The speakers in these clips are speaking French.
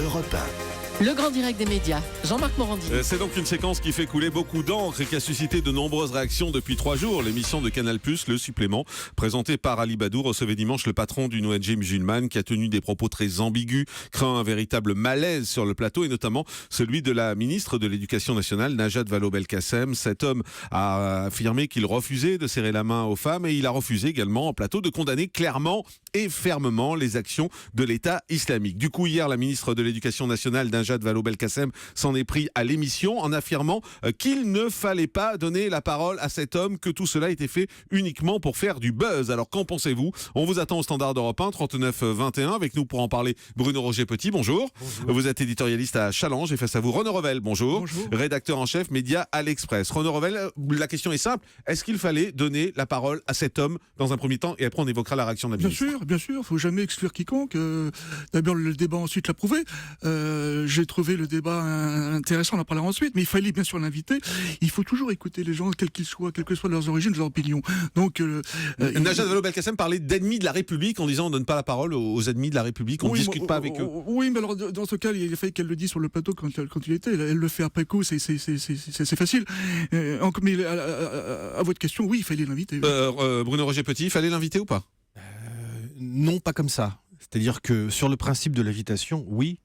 Europe 1. Le grand direct des médias, Jean-Marc Morandi. C'est donc une séquence qui fait couler beaucoup d'encre et qui a suscité de nombreuses réactions depuis 3 jours. L'émission de Canal+, Le Supplément, présentée par Ali Badou, recevait dimanche le patron d'une ONG musulmane qui a tenu des propos très ambigus, créant un véritable malaise sur le plateau, et notamment celui de la ministre de l'Éducation nationale, Najat Vallaud-Belkacem. Cet homme a affirmé qu'il refusait de serrer la main aux femmes et il a refusé également en plateau de condamner clairement et fermement les actions de l'État islamique. Du coup, hier, la ministre de l'Éducation nationale, Najat Vallaud-Belkacem, s'en est pris à l'émission en affirmant qu'il ne fallait pas donner la parole à cet homme, que tout cela était fait uniquement pour faire du buzz. Alors qu'en pensez-vous? On vous attend au standard d'Europe 1, 39 21. Avec nous pour en parler, Bruno Roger-Petit, bonjour. Bonjour. Vous êtes éditorialiste à Challenge et face à vous, Renaud Revel, bonjour. Bonjour. Rédacteur en chef média à l'Express. Renaud Revel, la question est simple. Est-ce qu'il fallait donner la parole à cet homme dans un premier temps et après on évoquera la réaction de la ministre? Bien sûr, faut jamais exclure quiconque. D'abord, le débat ensuite l'a prouvé. J'ai trouvé le débat intéressant, on en parlera ensuite, mais il fallait bien sûr l'inviter. Il faut toujours écouter les gens, quels qu'ils soient, quelles que soient leurs origines, leurs opinions. Donc, Najat Vallaud-Belkacem parlait d'ennemis de la République en disant on ne donne pas la parole aux ennemis de la République, on ne discute pas avec eux. Oui, mais alors dans ce cas, il a fallu qu'elle le dise sur le plateau quand il était. Elle le fait après coup, c'est facile. Mais à votre question, oui, il fallait l'inviter. Bruno Roger-Petit, il fallait l'inviter ou pas? Non, pas comme ça. C'est-à-dire que sur le principe de l'invitation, oui.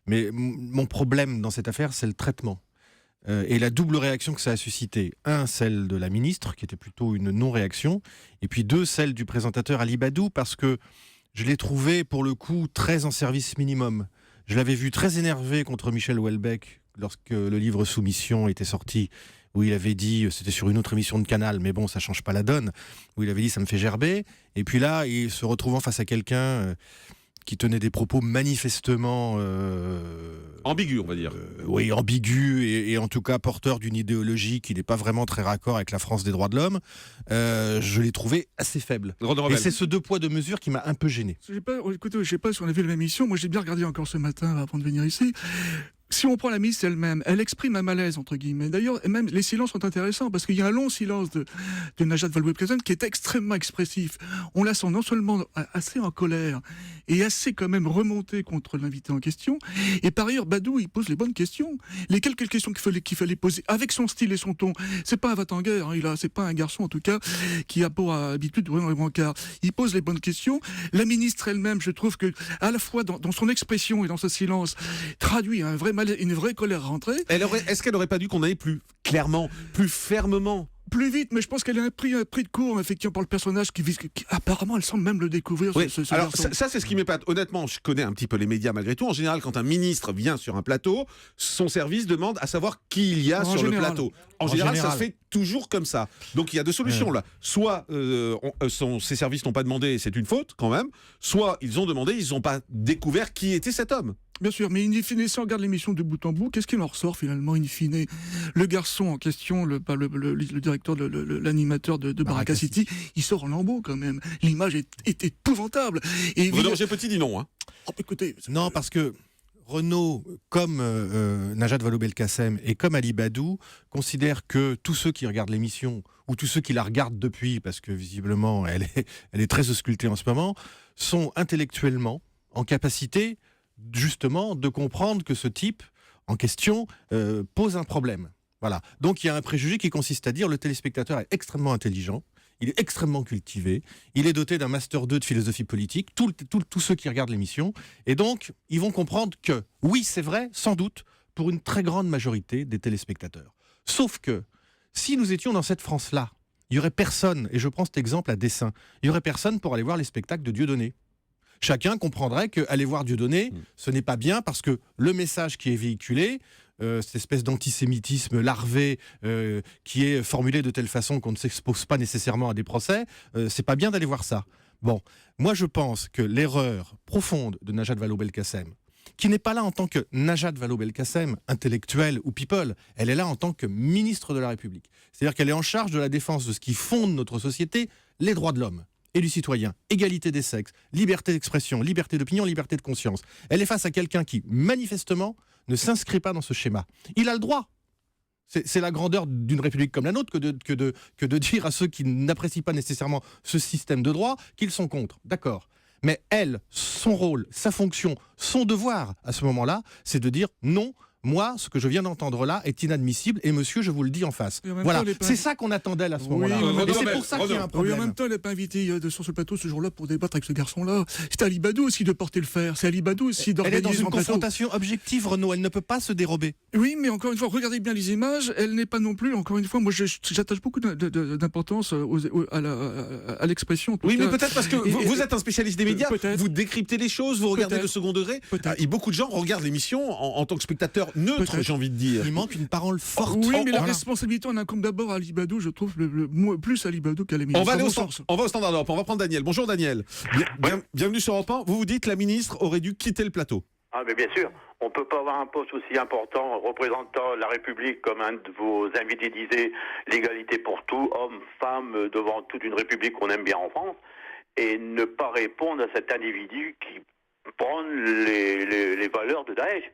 Mais mon problème dans cette affaire, c'est le traitement. Et la double réaction que ça a suscité. 1, celle de la ministre, qui était plutôt une non-réaction. Et puis 2, celle du présentateur Ali Badou, parce que je l'ai trouvé, pour le coup, très en service minimum. Je l'avais vu très énervé contre Michel Houellebecq lorsque le livre Soumission était sorti, où il avait dit, c'était sur une autre émission de Canal, mais bon, ça change pas la donne, où il avait dit « ça me fait gerber ». Et puis là, il se retrouvant face à quelqu'un qui tenait des propos manifestement... ambigus, on va dire. Oui, ambigus et en tout cas porteur d'une idéologie qui n'est pas vraiment très raccord avec la France des droits de l'homme. Je l'ai trouvé assez faible. Et c'est ce 2 poids 2 mesures qui m'a un peu gêné. Écoutez, je sais pas si on a vu la même émission. Moi, j'ai bien regardé encore ce matin avant de venir ici. Si on prend la ministre elle-même, elle exprime un malaise, entre guillemets. D'ailleurs, même les silences sont intéressants, parce qu'il y a un long silence de Najat Vallaud-Belkacem qui est extrêmement expressif. On la sent non seulement assez en colère, et assez quand même remontée contre l'invité en question, et par ailleurs, Badou, il pose les bonnes questions. Les quelques questions qu'il fallait poser, avec son style et son ton. C'est pas un va-t-en-guerre, hein, c'est pas un garçon, en tout cas, qui a pour habitude de dans les brancards. Il pose les bonnes questions. La ministre elle-même, je trouve que, à la fois dans son expression et dans ce silence, traduit un vrai une vraie colère rentrée. Est-ce qu'elle n'aurait pas dû qu'on aille plus clairement, plus fermement? Plus vite, mais je pense qu'elle a pris de court, effectivement, par le personnage qui apparemment, elle semble même le découvrir. Oui. Alors, ça, c'est ce qui m'épate. Honnêtement, je connais un petit peu les médias malgré tout. En général, quand un ministre vient sur un plateau, son service demande à savoir qui il y a sur le plateau. En général, ça se fait toujours comme ça. Donc, il y a deux solutions là. Soit ses services n'ont pas demandé, c'est une faute quand même. Soit ils ont demandé, ils n'ont pas découvert qui était cet homme. Bien sûr, mais in fine, si on regarde l'émission de bout en bout, qu'est-ce qu'il en ressort finalement, in fine? Le garçon en question, le directeur, l'animateur de Baraka City, il sort en lambeaux quand même. L'image est épouvantable. Et J'ai petit dit non. Hein. Oh, écoutez, non, parce que Renaud, comme Najat Vallaud-Belkacem et comme Ali Badou, considèrent que tous ceux qui regardent l'émission, ou tous ceux qui la regardent depuis, parce que visiblement elle est très auscultée en ce moment, sont intellectuellement en capacité justement de comprendre que ce type en question pose un problème. Voilà. Donc il y a un préjugé qui consiste à dire le téléspectateur est extrêmement intelligent, il est extrêmement cultivé, il est doté d'un master 2 de philosophie politique, tous ceux qui regardent l'émission, et donc ils vont comprendre que oui, c'est vrai, sans doute, pour une très grande majorité des téléspectateurs. Sauf que si nous étions dans cette France-là, il y aurait personne, et je prends cet exemple à dessein, il y aurait personne pour aller voir les spectacles de Dieudonné. Chacun comprendrait qu'aller voir Dieudonné, ce n'est pas bien parce que le message qui est véhiculé, cette espèce d'antisémitisme larvé qui est formulé de telle façon qu'on ne s'expose pas nécessairement à des procès, c'est pas bien d'aller voir ça. Bon, moi je pense que l'erreur profonde de Najat Vallaud-Belkacem, qui n'est pas là en tant que Najat Vallaud-Belkacem, intellectuelle ou people, elle est là en tant que ministre de la République. C'est-à-dire qu'elle est en charge de la défense de ce qui fonde notre société, les droits de l'homme et du citoyen, égalité des sexes, liberté d'expression, liberté d'opinion, liberté de conscience. Elle est face à quelqu'un qui, manifestement, ne s'inscrit pas dans ce schéma. Il a le droit. C'est la grandeur d'une république comme la nôtre que de dire à ceux qui n'apprécient pas nécessairement ce système de droit qu'ils sont contre. D'accord. Mais elle, son rôle, sa fonction, son devoir à ce moment-là, c'est de dire non. Moi, ce que je viens d'entendre là est inadmissible et monsieur, je vous le dis en face. Voilà, c'est ça qu'on attendait à ce moment-là. Et c'est pour ça qu'il y a un problème. Oui, en même temps, elle n'est pas invitée sur ce plateau ce jour-là pour débattre avec ce garçon-là. C'est à Ali Badou aussi de porter le fer. C'est à Ali Badou aussi d'organiser. Elle est dans une plateau. confrontation objective, Renaud. Elle ne peut pas se dérober. Oui, mais encore une fois, regardez bien les images. Elle n'est pas non plus, encore une fois, moi j'attache beaucoup d'importance à l'expression. Oui, mais peut-être parce que vous êtes un spécialiste des médias, vous décryptez les choses, vous regardez le second degré. Et beaucoup de gens regardent l'émission en tant que spectateur neutre, j'ai envie de dire. Il manque une parole forte. Oui, mais la responsabilité en incombe d'abord à Ali Badou, je trouve, plus à Ali Badou qu'à la ministre. On va au standard d'Europe, on va prendre Daniel. Bonjour Daniel. Bienvenue sur Europe 1. Vous vous dites que la ministre aurait dû quitter le plateau. Ah, mais bien sûr. On ne peut pas avoir un poste aussi important représentant la République, comme un de vos invités disait, l'égalité pour tout, hommes, femmes, devant toute une République qu'on aime bien en France, et ne pas répondre à cet individu qui prend les valeurs de Daesh.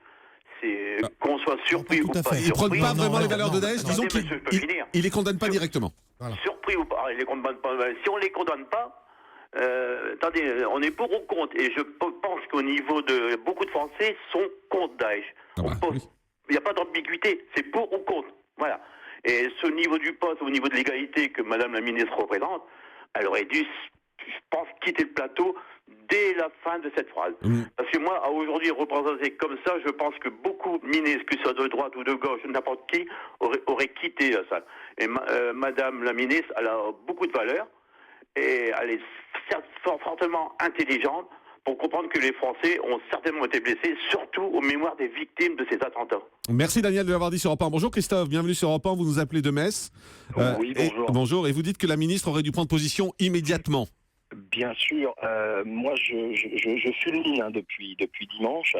C'est qu'on soit surpris ou pas surpris. Il ne prône pas vraiment les valeurs de Daesh, disons qu'il ne les condamne pas directement. Voilà. Surpris ou pas, il les condamne pas. Si on ne les condamne pas, attendez, on est pour ou contre. Et je pense qu'au niveau de beaucoup de Français sont contre Daesh. Il n'y a pas d'ambiguïté, c'est pour ou contre. Voilà. Et ce niveau du poste, au niveau de l'égalité que Madame la ministre représente, elle aurait dû, je pense, quitter le plateau dès la fin de cette phrase. Parce que moi, à aujourd'hui, représenter comme ça, je pense que beaucoup de ministres, que ce soit de droite ou de gauche, n'importe qui, auraient quitté la salle. Et Madame la ministre, elle a beaucoup de valeur et elle est fortement intelligente pour comprendre que les Français ont certainement été blessés, surtout aux mémoires des victimes de ces attentats. Merci Daniel de l'avoir dit sur Europe 1. Bonjour Christophe, bienvenue sur Europe 1, vous nous appelez de Metz. Oui, bonjour. Bonjour, et vous dites que la ministre aurait dû prendre position immédiatement. Bien sûr, moi je fulmine depuis dimanche.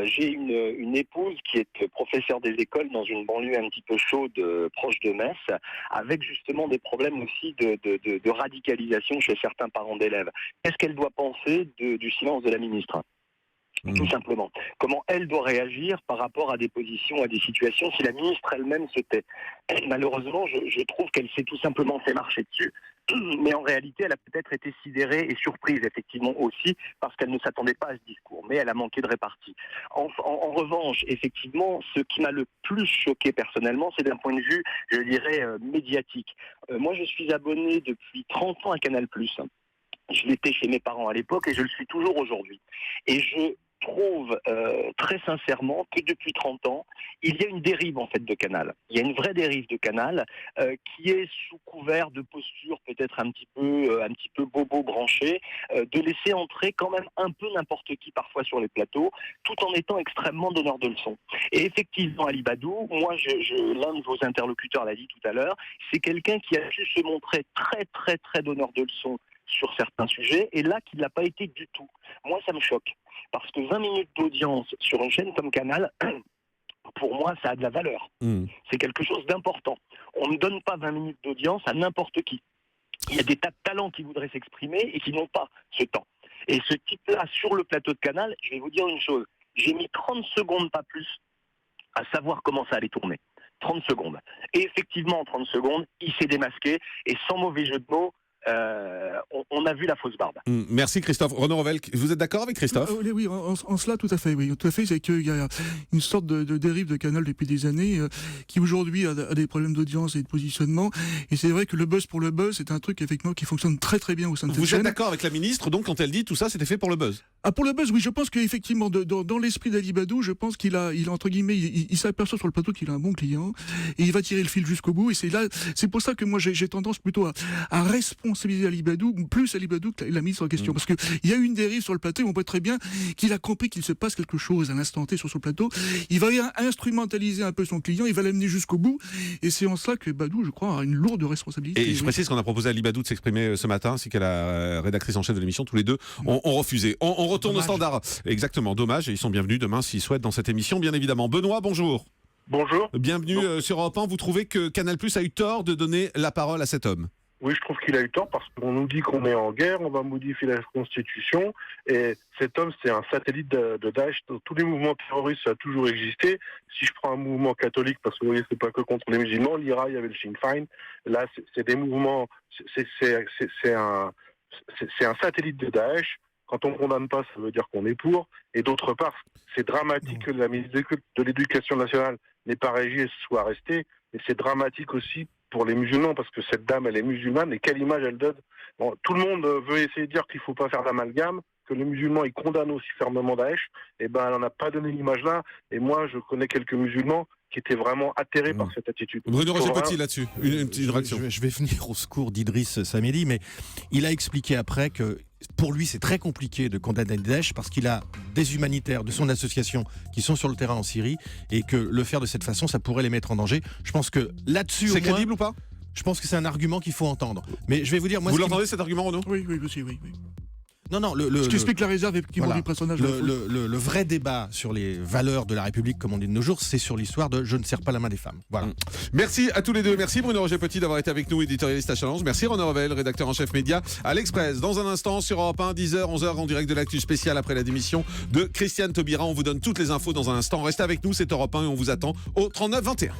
J'ai une épouse qui est professeure des écoles dans une banlieue un petit peu chaude proche de Metz, avec justement des problèmes aussi de radicalisation chez certains parents d'élèves. Qu'est-ce qu'elle doit penser du silence de la ministre ? Tout simplement. Comment elle doit réagir par rapport à des positions, à des situations, si la ministre elle-même se tait. Malheureusement, je trouve qu'elle s'est tout simplement fait marcher dessus, mais en réalité, elle a peut-être été sidérée et surprise, effectivement, aussi, parce qu'elle ne s'attendait pas à ce discours, mais elle a manqué de répartie. En revanche, effectivement, ce qui m'a le plus choqué personnellement, c'est d'un point de vue, je dirais, médiatique. Moi, je suis abonné depuis 30 ans à Canal+. Je l'étais chez mes parents à l'époque et je le suis toujours aujourd'hui. Et je trouve très sincèrement que depuis 30 ans, il y a une dérive en fait de Canal. Il y a une vraie dérive de Canal qui est sous couvert de postures peut-être un petit peu bobo branché, de laisser entrer quand même un peu n'importe qui parfois sur les plateaux, tout en étant extrêmement donneur de leçons. Et effectivement, Ali Badou, moi l'un de vos interlocuteurs l'a dit tout à l'heure, c'est quelqu'un qui a su se montrer très très très donneur de leçons sur certains sujets, et là, qui ne l'a pas été du tout. Moi, ça me choque. Parce que 20 minutes d'audience sur une chaîne comme Canal, pour moi, ça a de la valeur. C'est quelque chose d'important. On ne donne pas 20 minutes d'audience à n'importe qui. Il y a des tas de talents qui voudraient s'exprimer et qui n'ont pas ce temps. Et ce type-là, sur le plateau de Canal, je vais vous dire une chose. J'ai mis 30 secondes, pas plus, à savoir comment ça allait tourner. 30 secondes. Et effectivement, en 30 secondes, il s'est démasqué. Et sans mauvais jeu de mots, on a vu la fausse barbe. Merci Christophe. Renaud Revel, vous êtes d'accord avec Christophe ? Oui, en cela tout à fait. Oui, tout à fait. C'est qu'il y a une sorte de dérive de Canal depuis des années qui aujourd'hui a des problèmes d'audience et de positionnement. Et c'est vrai que le buzz pour le buzz, c'est un truc effectivement qui fonctionne très très bien au sein de cette chaîne. Vous êtes d'accord avec la ministre donc quand elle dit tout ça, c'était fait pour le buzz ? Ah, pour le buzz, oui, je pense qu'effectivement, dans l'esprit d'Ali Badou, je pense qu'il a entre guillemets, il s'aperçoit sur le plateau qu'il a un bon client et il va tirer le fil jusqu'au bout. Et c'est pour ça que moi j'ai tendance plutôt à responsabiliser Ali Badou, plus Ali Badou que la ministre en question. Parce qu'il y a eu une dérive sur le plateau, on voit très bien qu'il a compris qu'il se passe quelque chose à l'instant T sur son plateau. Il va instrumentaliser un peu son client, il va l'amener jusqu'au bout. Et c'est en cela que Badou, je crois, a une lourde responsabilité. Et je précise qu'on a proposé à Ali Badou de s'exprimer ce matin, ainsi qu'à la rédactrice en chef de l'émission, tous les deux ont refusé. On retourne au standard. Exactement, dommage, et ils sont bienvenus demain s'ils souhaitent dans cette émission, bien évidemment. Benoît, bonjour. Bonjour. Bienvenue sur Europe 1. Vous trouvez que Canal+ a eu tort de donner la parole à cet homme ? Oui, je trouve qu'il a eu tort parce qu'on nous dit qu'on est en guerre, on va modifier la Constitution, et cet homme, c'est un satellite de Daesh. Dans tous les mouvements terroristes, ça a toujours existé. Si je prends un mouvement catholique, parce que vous voyez, c'est pas que contre les musulmans, l'IRA, il y avait le Sinn Féin. Là, c'est des mouvements, c'est un satellite de Daesh. quand on condamne pas, ça veut dire qu'on est pour. Et d'autre part, c'est dramatique que la ministre de l'Éducation nationale n'ait pas réagi et soit restée. Et c'est dramatique aussi pour les musulmans, parce que cette dame, elle est musulmane, et quelle image elle donne. Bon, tout le monde veut essayer de dire qu'il ne faut pas faire d'amalgame, que les musulmans, ils condamnent aussi fermement Daesh. Et ben, elle n'en a pas donné l'image-là. Et moi, je connais quelques musulmans qui étaient vraiment atterrés par cette attitude. Bruno Roger-Petit là-dessus, une petite réaction. Je vais venir au secours d'Idriss Samedi, mais il a expliqué après que pour lui, c'est très compliqué de condamner Daesh parce qu'il a des humanitaires de son association qui sont sur le terrain en Syrie et que le faire de cette façon, ça pourrait les mettre en danger. Je pense que là-dessus, c'est crédible ou pas? Je pense que c'est un argument qu'il faut entendre. Mais je vais vous dire, moi, vous l'entendez cet argument, Renaud? Oui, aussi, oui. Non, je t'explique la réserve effectivement du personnage. Le vrai débat sur les valeurs de la République, comme on dit de nos jours, c'est sur l'histoire de je ne serre pas la main des femmes. Voilà. Merci à tous les deux. Merci Bruno Roger-Petit d'avoir été avec nous, éditorialiste à Challenge. Merci Renaud Revel, rédacteur en chef média à l'Express. Dans un instant sur Europe 1, 10h, 11h en direct de l'actu spécial après la démission de Christiane Taubira. On vous donne toutes les infos dans un instant. Restez avec nous, c'est Europe 1 et on vous attend au 39 21.